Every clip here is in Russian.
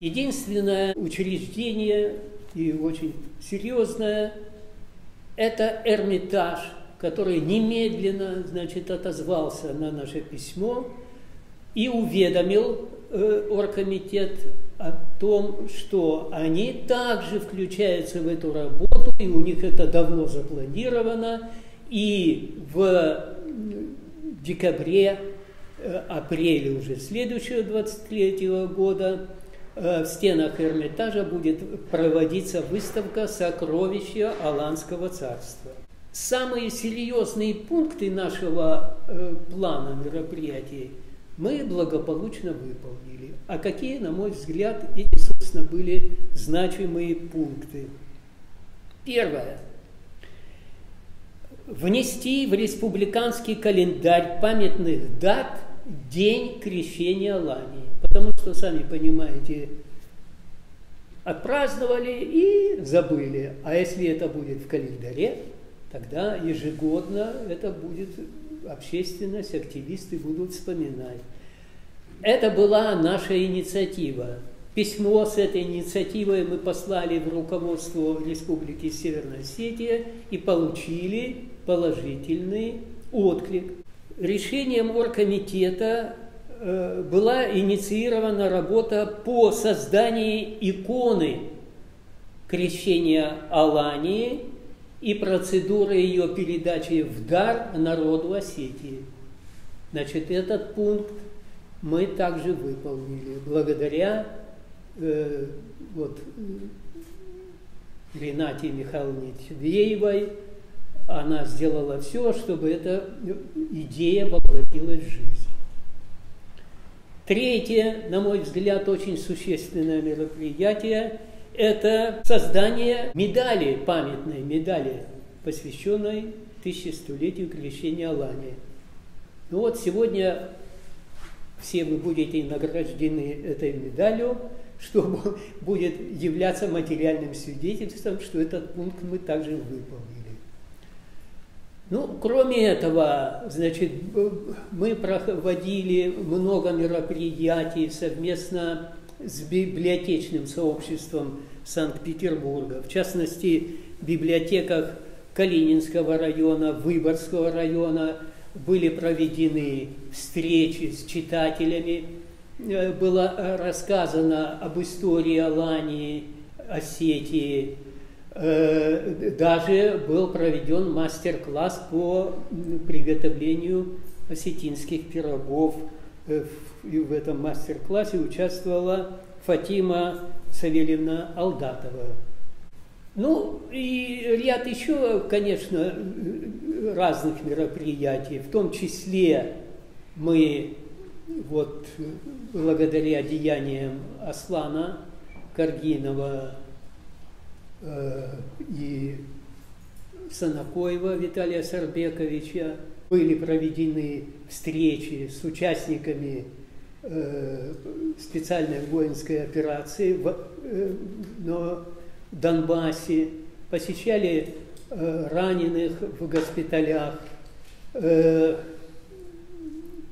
Единственное учреждение, и очень серьезное, это Эрмитаж, который немедленно, отозвался на наше письмо и уведомил оргкомитет о том, что они также включаются в эту работу, и у них это давно запланировано, и в декабре, апреле уже следующего 23-го года в стенах Эрмитажа будет проводиться выставка «Сокровища Аланского царства». Самые серьезные пункты нашего плана мероприятий мы благополучно выполнили. А какие, на мой взгляд, эти, собственно, были значимые пункты? Первое. Внести в республиканский календарь памятных дат День крещения Алании. Потому что, сами понимаете, отпраздновали и забыли. А если это будет в календаре, тогда ежегодно это будет общественность, активисты будут вспоминать. Это была наша инициатива. Письмо с этой инициативой мы послали в руководство Республики Северная Осетия и получили положительный отклик. Решением оргкомитета была инициирована работа по созданию иконы крещения Алании и процедуры ее передачи в дар народу Осетии. Этот пункт мы также выполнили благодаря Ренате Михайловне Тюдеевой. Она сделала все, чтобы эта идея воплотилась в жизнь. Третье, на мой взгляд, очень существенное мероприятие – это создание медали, памятной медали, посвященной 1100-летию крещения Алании. Сегодня все вы будете награждены этой медалью, что будет являться материальным свидетельством, что этот пункт мы также выполнили. Кроме этого, мы проводили много мероприятий совместно с библиотечным сообществом Санкт-Петербурга. В частности, в библиотеках Калининского района, Выборгского района были проведены встречи с читателями. Было рассказано об истории Алании, Осетии. Даже был проведен мастер-класс по приготовлению осетинских пирогов. И в этом мастер-классе участвовала Фатима Савельевна Алдатова. И ряд еще, конечно, разных мероприятий. В том числе мы, благодаря деяниям Аслана Каргинова и Санакоева Виталия Сарбековича, были проведены встречи с участниками специальной воинской операции на Донбассе, посещали раненых в госпиталях,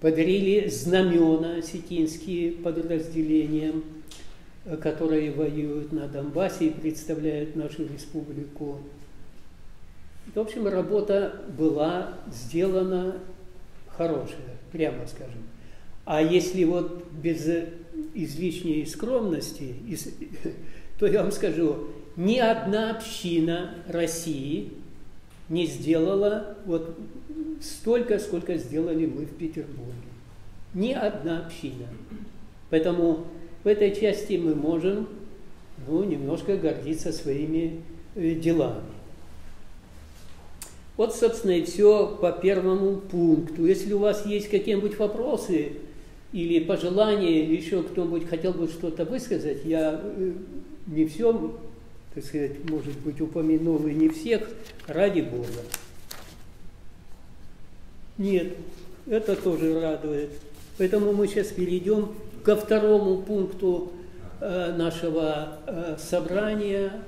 подарили знамена осетинские подразделениям, которые воюют на Донбассе и представляют нашу республику. В общем, работа была сделана хорошая, прямо скажем. А если без излишней скромности, то я вам скажу, ни одна община России не сделала столько, сколько сделали мы в Петербурге. Ни одна община. Поэтому в этой части мы можем немножко гордиться своими делами. Собственно, и все по первому пункту. Если у вас есть какие-нибудь вопросы или пожелания, или еще кто-нибудь хотел бы что-то высказать, я не все, может быть, упомянул и не всех, ради Бога. Нет, это тоже радует. Поэтому мы сейчас перейдем ко второму пункту нашего собрания.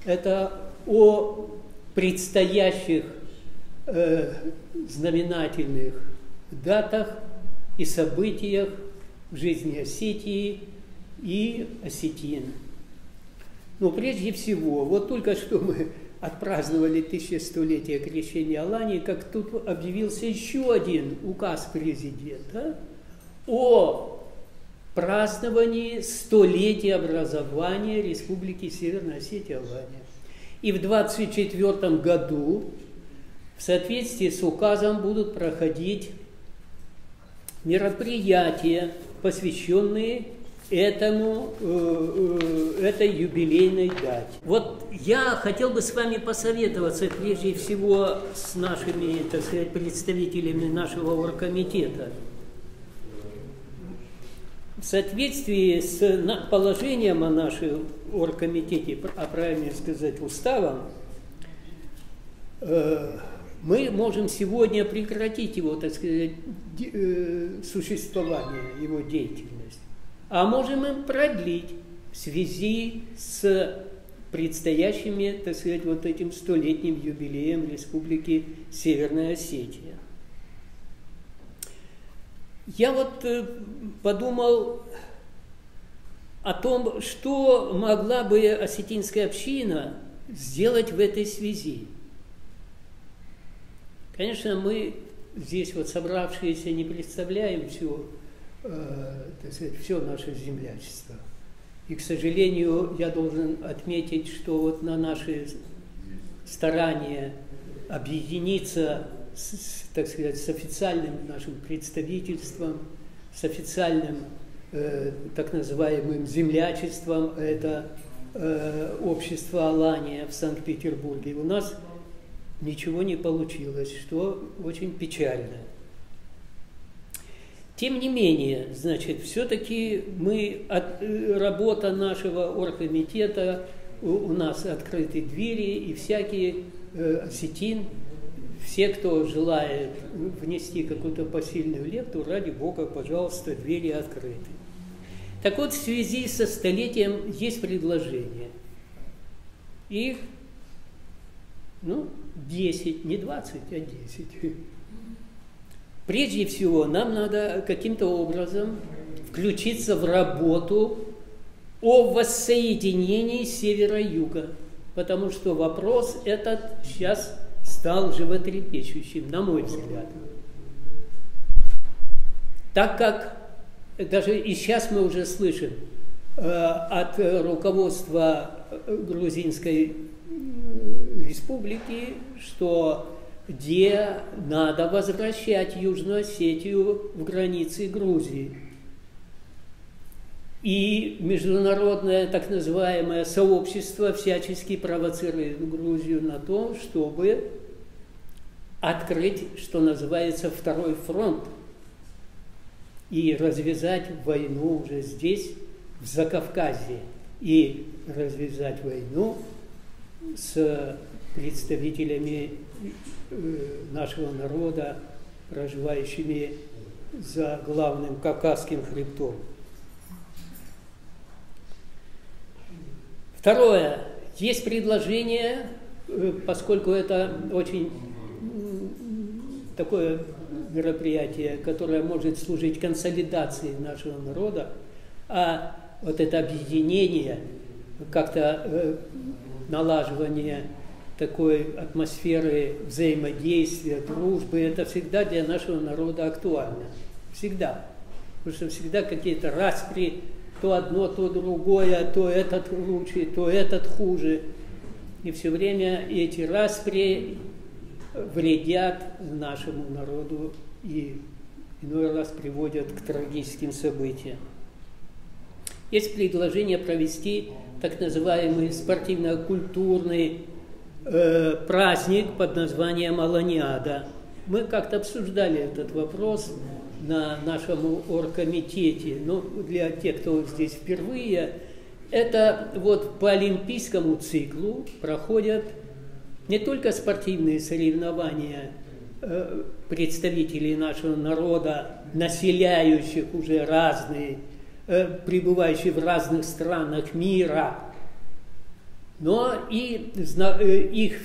Это о предстоящих знаменательных датах и событиях в жизни Осетии и осетин. Но прежде всего, вот только что мы отпраздновали 1100-летие крещения Алании, как тут объявился еще один указ президента о праздновании 100-летия образования Республики Северная Осетия Алания. И в 1924 году в соответствии с указом будут проходить мероприятия, посвященные этой юбилейной дате. Вот я хотел бы с вами посоветоваться прежде всего с нашими, так сказать, представителями нашего оргкомитета. В соответствии с положением о нашем оргкомитете, а правильнее сказать, уставом, мы можем сегодня прекратить его, так сказать, существование, его деятельность. А можем им продлить в связи с предстоящими, так сказать, вот этим 100-летним юбилеем Республики Северная Осетия. Я вот подумал о том, что могла бы осетинская община сделать в этой связи. Конечно, мы здесь вот собравшиеся не представляем все, так сказать, все наше землячество. И, к сожалению, я должен отметить, что вот на наши старания объединиться, так сказать, с официальным нашим представительством, с официальным так называемым землячеством, это общество Алания в Санкт-Петербурге, у нас ничего не получилось, что очень печально. Тем не менее, значит, все-таки работа нашего оргкомитета, у нас открыты двери, и всякий осетин, все, кто желает внести какую-то посильную лепту, ради Бога, пожалуйста, двери открыты. Так вот, в связи со столетием есть предложение. Их, 10, не 20, а 10. Прежде всего, нам надо каким-то образом включиться в работу о воссоединении севера-юга, потому что вопрос этот сейчас стал животрепещущим, на мой взгляд. Так как даже и сейчас мы уже слышим от руководства Грузинской республики, что где надо возвращать Южную Осетию в границы Грузии. И международное так называемое сообщество всячески провоцирует Грузию на то, чтобы открыть, что называется, второй фронт и развязать войну уже здесь, в Закавказье, и развязать войну с представителями нашего народа, проживающими за главным Кавказским хребтом. Второе. Есть предложение, поскольку это очень такое мероприятие, которое может служить консолидацией нашего народа, а вот это объединение, как-то налаживание такой атмосферы взаимодействия, дружбы, это всегда для нашего народа актуально. Всегда. Потому что всегда какие-то распри, то одно, то другое, то этот лучше, то этот хуже. И все время эти распри вредят нашему народу и иной раз приводят к трагическим событиям. Есть предложение провести так называемый спортивно-культурный праздник под названием Аланиада. Мы как-то обсуждали этот вопрос на нашем оргкомитете, но для тех, кто здесь впервые, это вот по олимпийскому циклу проходят не только спортивные соревнования представителей нашего народа, населяющих уже разные, пребывающие в разных странах мира, но и их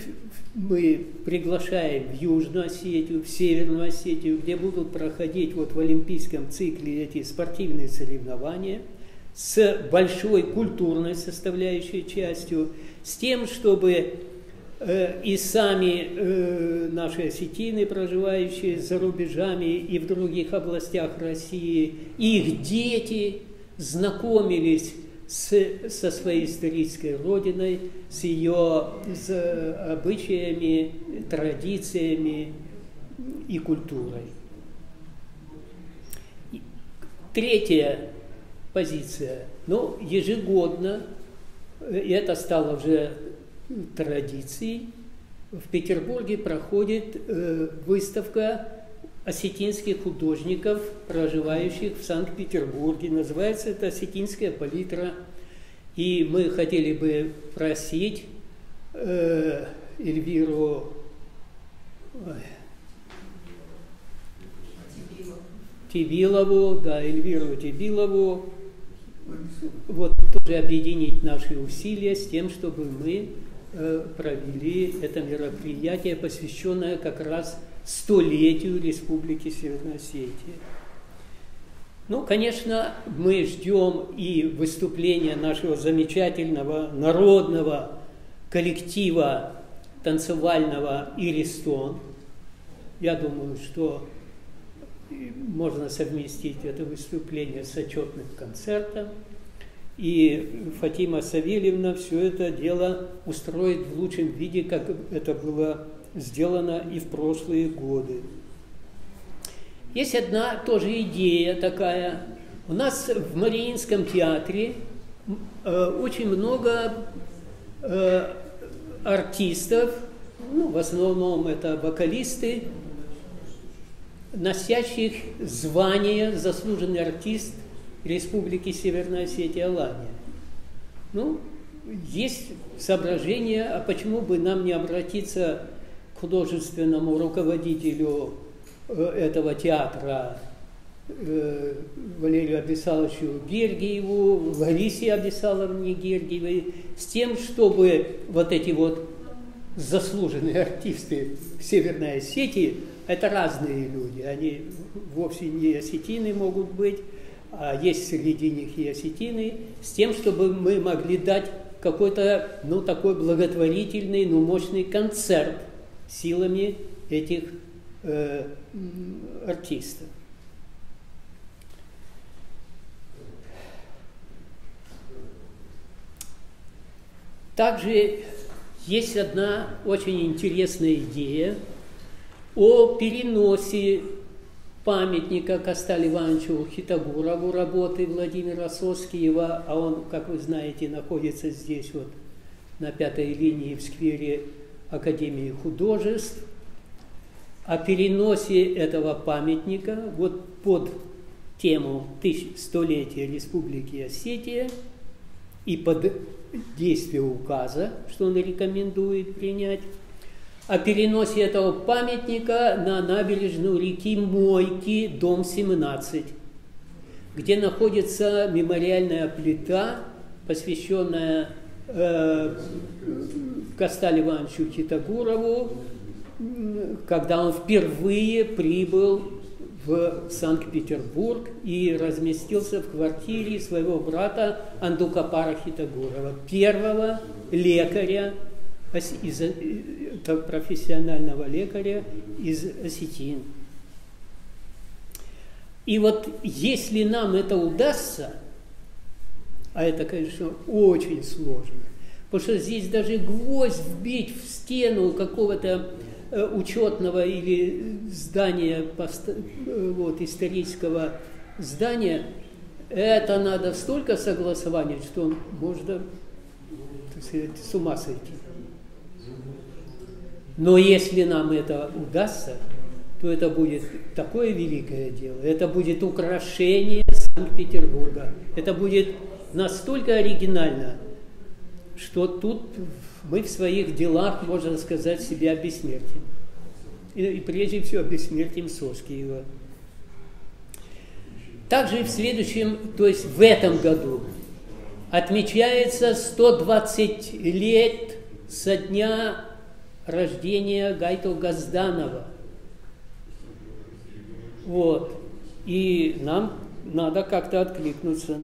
мы приглашаем в Южную Осетию, в Северную Осетию, где будут проходить вот в олимпийском цикле эти спортивные соревнования с большой культурной составляющей частью, с тем, чтобы и сами наши осетины, проживающие за рубежами и в других областях России, и их дети знакомились со своей исторической родиной, с ее обычаями, традициями и культурой. Третья позиция. Ежегодно, и это стало уже традицией, в Петербурге проходит выставка осетинских художников, проживающих в Санкт-Петербурге. Называется это «Осетинская палитра». И мы хотели бы просить Эльвиру Тибилову, Эльвиру Тибилову, тоже объединить наши усилия с тем, чтобы мы провели это мероприятие, посвященное как раз столетию Республики Северная Осетия. Конечно, мы ждем и выступления нашего замечательного народного коллектива танцевального «Иристон». Я думаю, что можно совместить это выступление с отчетным концертом. И Фатима Савельевна все это дело устроит в лучшем виде, как это было сделано и в прошлые годы. Есть одна тоже идея такая. У нас в Мариинском театре очень много артистов, в основном это вокалисты, носящих звание заслуженный артист Республики Северная Осетия Алания. Есть соображение, а почему бы нам не обратиться к художественному руководителю этого театра Валерию Абдисаловичу Гергиеву, Ларисе Абдисаловне Гергиевой, с тем, чтобы эти заслуженные артисты Северной Осетии, это разные люди, они вовсе не осетины могут быть, а есть среди них и осетины, с тем, чтобы мы могли дать какой-то, такой благотворительный, мощный концерт силами этих артистов. Также есть одна очень интересная идея о переносе памятника Касталь Ивановичу Хитагурову, работы Владимира Соскиева, а он, как вы знаете, находится здесь на 5-й линии в сквере Академии художеств, о переносе этого памятника под тему столетия Республики Осетия и под действие указа, что он рекомендует принять, о переносе этого памятника на набережную реки Мойки, дом 17, где находится мемориальная плита, посвященная Касталь Ивановичу Хитагурову, когда он впервые прибыл в Санкт-Петербург и разместился в квартире своего брата Андукапара Хитагурова, первого лекаря, профессионального лекаря из осетин. И если нам это удастся, а это, конечно, очень сложно, потому что здесь даже гвоздь вбить в стену какого-то учетного или здания, исторического здания, это надо столько согласований, что можно, так сказать, с ума сойти. Но если нам это удастся, то это будет такое великое дело, это будет украшение Санкт-Петербурга, это будет настолько оригинально, что тут мы в своих делах, можно сказать, себя обессмертим. И прежде всего обессмертим Соскиева. Также в следующем, то есть в этом году, отмечается 120 лет со дня рождения Гайто Газданова. И нам надо как-то откликнуться.